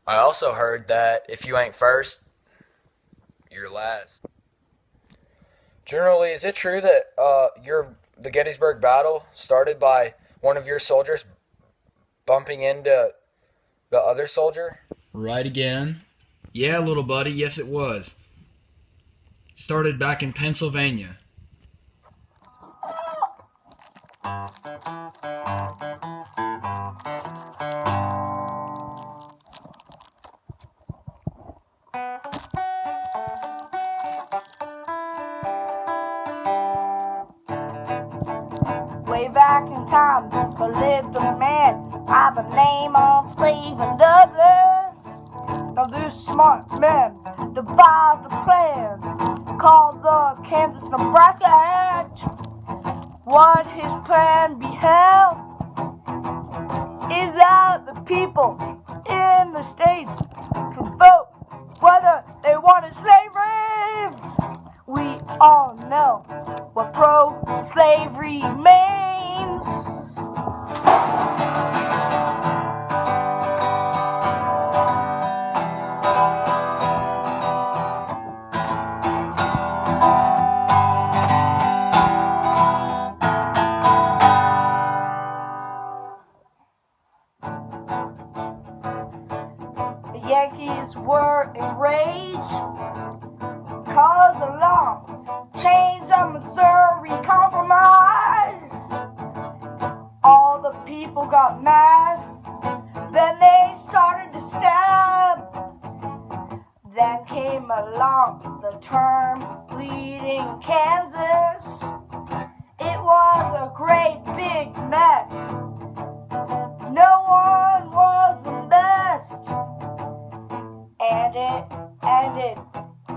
I also heard that if you ain't first, you're last. Generally, is it true that the Gettysburg battle started by one of your soldiers bumping into the other soldier? Right again. Yeah, little buddy, yes it was. Started back in Pennsylvania. Way back in time, there lived a man by the name of Stephen Douglas. Now this smart man devised a plan called the Kansas-Nebraska Act. What his plan beheld is that the people in the states could vote whether they wanted slavery. We all know what pro-slavery means. The Yankees were enraged cause the law changed the Missouri Compromise. All the people got mad, then they started to stab. Then came along the term bleeding Kansas. It was a great big mess. No one was the best, and it ended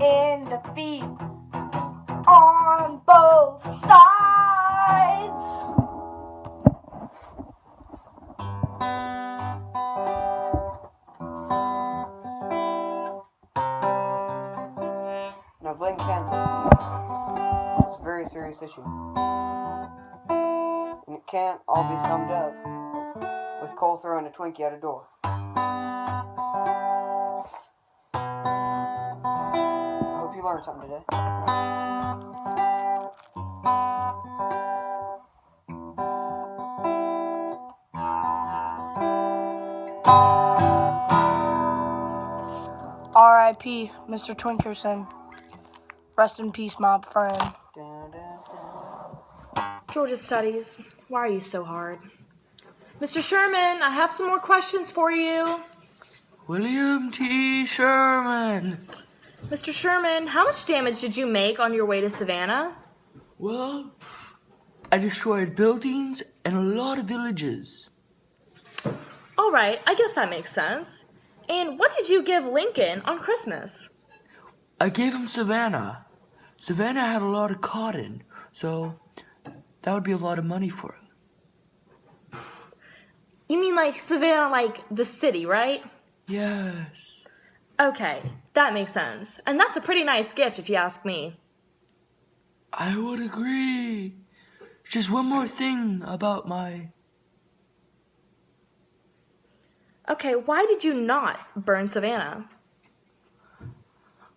in defeat on both sides. Now blame cancer. It's a very serious issue. And it can't all be summed up with Cole throwing a Twinkie at a door. I hope you learned something today. R.I.P. Mr. Twinkerson. Rest in peace, my friend. Dun, dun, dun. Georgia Studies, why are you so hard? Mr. Sherman, I have some more questions for you. William T. Sherman. Mr. Sherman, how much damage did you make on your way to Savannah? Well, I destroyed buildings and a lot of villages. All right, I guess that makes sense. And what did you give Lincoln on Christmas? I gave him Savannah. Savannah had a lot of cotton, so that would be a lot of money for him. You mean like Savannah, like the city, right? Yes. Okay, that makes sense. And that's a pretty nice gift if you ask me. I would agree. Just one more thing about my... Okay, why did you not burn Savannah?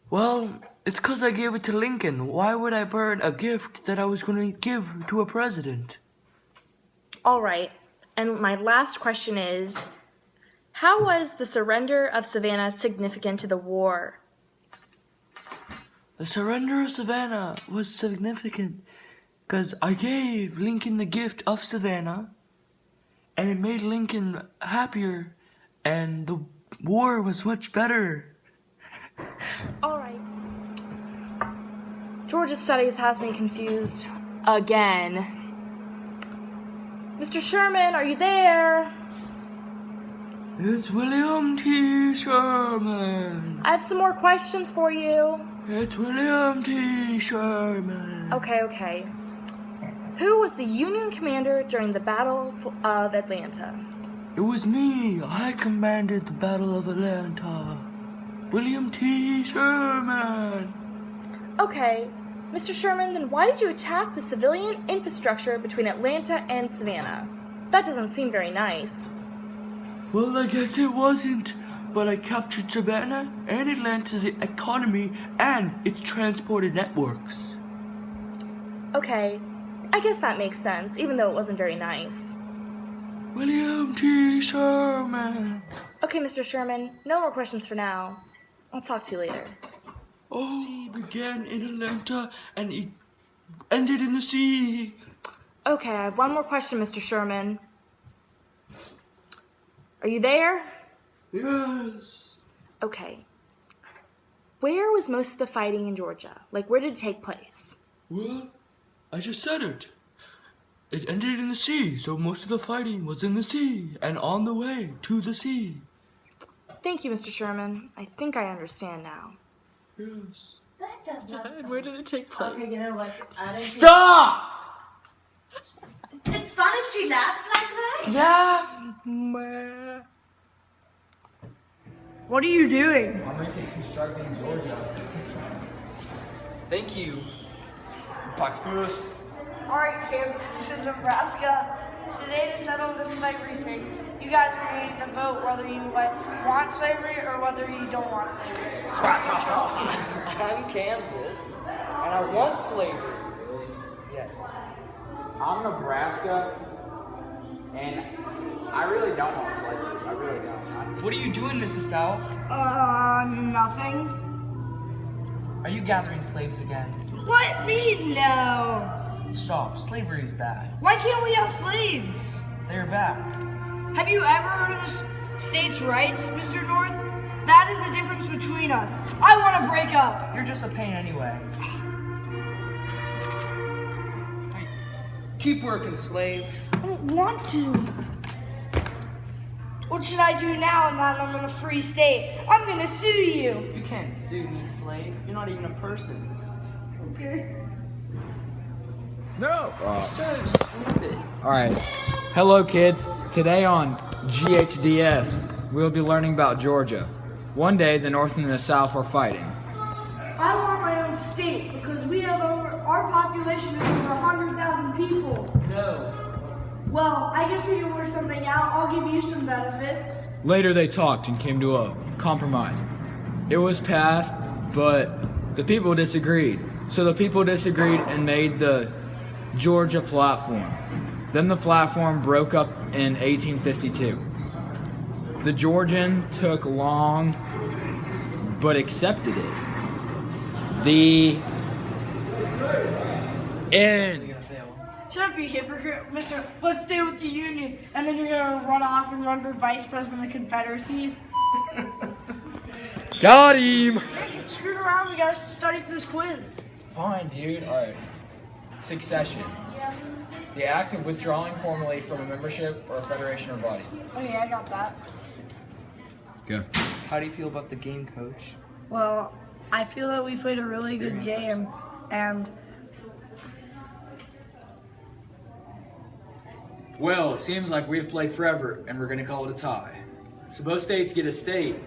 Well, it's 'cause I gave it to Lincoln. Why would I burn a gift that I was going to give to a president? All right, and my last question is, how was the surrender of Savannah significant to the war? The surrender of Savannah was significant because I gave Lincoln the gift of Savannah, and it made Lincoln happier, and the war was much better. All right. Georgia Studies has me confused again. Mr. Sherman, are you there? It's William T. Sherman. I have some more questions for you. It's William T. Sherman. Okay. Who was the Union commander during the Battle of Atlanta? It was me. I commanded the Battle of Atlanta. William T. Sherman. Okay, Mr. Sherman, then why did you attack the civilian infrastructure between Atlanta and Savannah? That doesn't seem very nice. Well, I guess it wasn't but I captured Savannah and Atlanta's economy and its transported networks. Okay, I guess that makes sense, even though it wasn't very nice. William T. Sherman. Okay, Mr. Sherman, no more questions for now. I'll talk to you later. Oh, began in Atlanta and it ended in the sea. Okay, I have one more question, Mr. Sherman. Are you there? Yes. Okay. Where was most of the fighting in Georgia? Like, where did it take place? Well, I just said it. It ended in the sea, so most of the fighting was in the sea and on the way to the sea. Thank you, Mr. Sherman. I think I understand now. Yes. That does not Where did it take place? Okay, you know what? I don't Stop! It's fun if she laughs like that. Yeah. What are you doing? I'm reconstructing Georgia. Thank you. Back first. Alright, Kansas and Nebraska. Today to settle the slavery thing, you guys are going to vote whether you want slavery or whether you don't want slavery. So I'm Kansas, and I want slavery. Yes. I'm Nebraska, and I really don't want slavery. I really don't. What are you doing, Mrs. South? Nothing. Are you gathering slaves again? What? Me? No. Stop. Slavery is bad. Why can't we have slaves? They're bad. Have you ever heard of the states' rights, Mr. North? That is the difference between us. I want to break up. You're just a pain anyway. Keep working, slave. I don't want to. What should I do now that I'm in a free state? I'm gonna sue you. You can't sue me, slave. You're not even a person. Okay. No! So stupid. Alright. Hello, kids. Today on GHDS, we'll be learning about Georgia. One day, the North and the South were fighting. I want my own state because we have our population is over 100,000 people. No. Well, I guess we can work something out. I'll give you some benefits. Later, they talked and came to a compromise. It was passed, but the people disagreed. So the people disagreed and made the Georgia platform. Then the platform broke up in 1852. The Georgian took long, but accepted it. The end. Shut up, you hypocrite, Mister. Let's stay with the Union, and then you're gonna run off and run for vice president of the Confederacy. Got him! Hey, get screwed around. We gotta study for this quiz. Fine, dude. Alright. Succession. The act of withdrawing formally from a membership or a federation or body. Okay, I got that. Go. How do you feel about the game, coach? Well, I feel that we played a really good game, and Well, it seems like we've played forever, and we're gonna call it a tie. So both states get a state,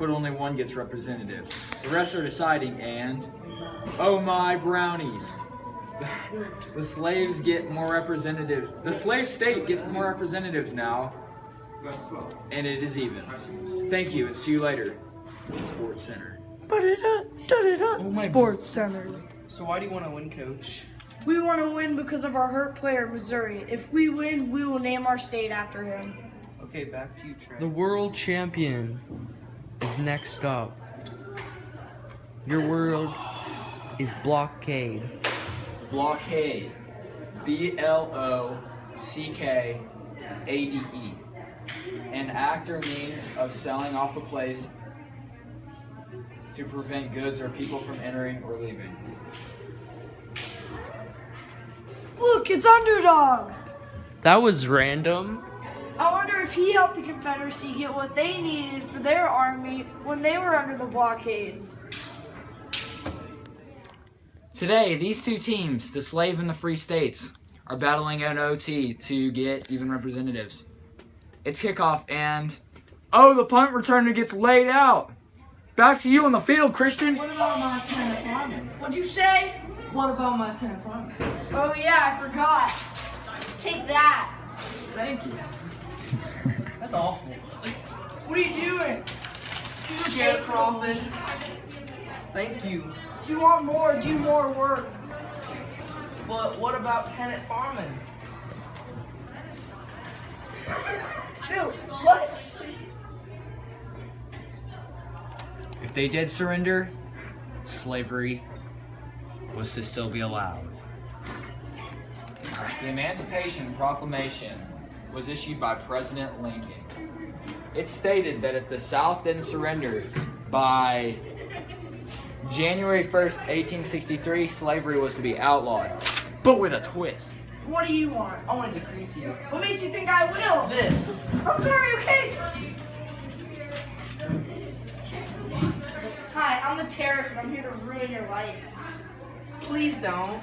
but only one gets representatives. The rest are deciding, and oh my brownies. The slaves get more representatives. The slave state gets more representatives now, and it is even. Thank you, and see you later. Sports Center. Sports Center. So why do you want to win, coach? We want to win because of our hurt player, Missouri. If we win, we will name our state after him. Okay, back to you, Trey. The world champion is next up. Your word is blockade. Blockade. BLOCKADE. An act or means of selling off a place to prevent goods or people from entering or leaving. Look, it's Underdog. That was random. I wonder if he helped the Confederacy get what they needed for their army when they were under the blockade. Today, these two teams, the slave and the free states, are battling in OT to get even representatives. It's kickoff and... oh, the punt returner gets laid out. Back to you on the field, Christian. What about Montana Farming? What'd you say? What about Montana Farming? Oh yeah, I forgot. Take that. Thank you. That's awful. What are you doing? sharecropping. Thank you. If you want more, do more work. But what about tenant farming? Dude, what? If they did surrender, slavery was to still be allowed. The Emancipation Proclamation was issued by President Lincoln. It stated that if the South didn't surrender by January 1st, 1863, slavery was to be outlawed, but with a twist. What do you want? I want to decrease you. What makes you think I will? This. I'm sorry, okay? Hi, I'm the tariff and I'm here to ruin your life. Please don't.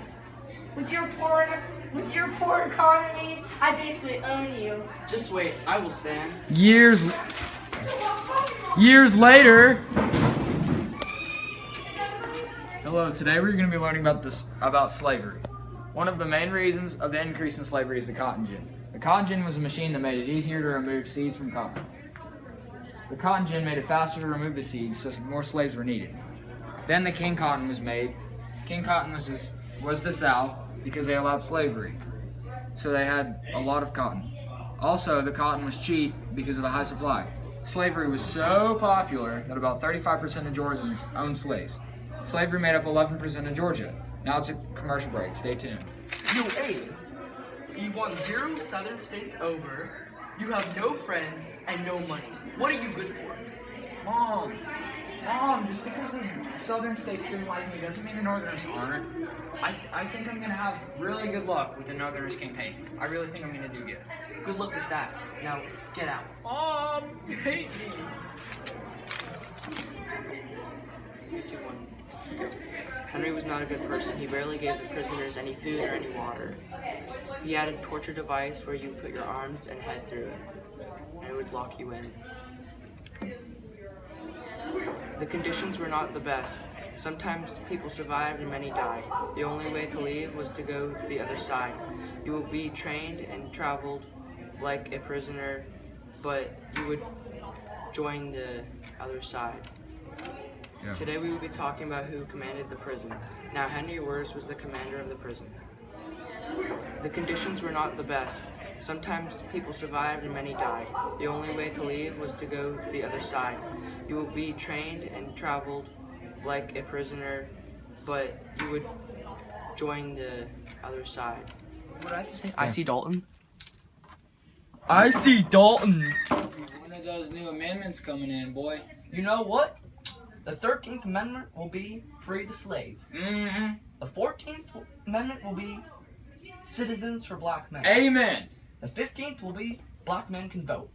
With your poor economy, I basically own you. Just wait. I will stand. Years later. Hello, today we're going to be learning about slavery. One of the main reasons of the increase in slavery is the cotton gin. The cotton gin was a machine that made it easier to remove seeds from cotton. The cotton gin made it faster to remove the seeds, so more slaves were needed. Then the king cotton was made. King cotton was the South because they allowed slavery. So they had a lot of cotton. Also, the cotton was cheap because of the high supply. Slavery was so popular that about 35% of Georgians owned slaves. Slavery made up 11% of Georgia. Now it's a commercial break. Stay tuned. You ate. You won 0 southern states over. You have no friends and no money. What are you good for? Mom, just because the southern states didn't like me doesn't mean the northerners aren't. I think I'm gonna have really good luck with the northerners campaign. I really think I'm gonna do good. Good luck with that. Now, get out. Mom, you hate me. Henry was not a good person. He rarely gave the prisoners any food or any water. He had a torture device where you would put your arms and head through it, and it would lock you in. The conditions were not the best. Sometimes people survived and many died. The only way to leave was to go to the other side. You will be trained and traveled like a prisoner, but you would join the other side. Yeah. Today we will be talking about who commanded the prison. Now Henry Wirz was the commander of the prison. The conditions were not the best. Sometimes people survived and many died. The only way to leave was to go to the other side. You will be trained and traveled like a prisoner, but you would join the other side. What did I have to say? I see Dalton. I see Dalton. One of those new amendments coming in, boy. You know what? The 13th Amendment will be free the slaves. Mm-hmm. The 14th Amendment will be citizens for black men. Amen. The 15th will be black men can vote.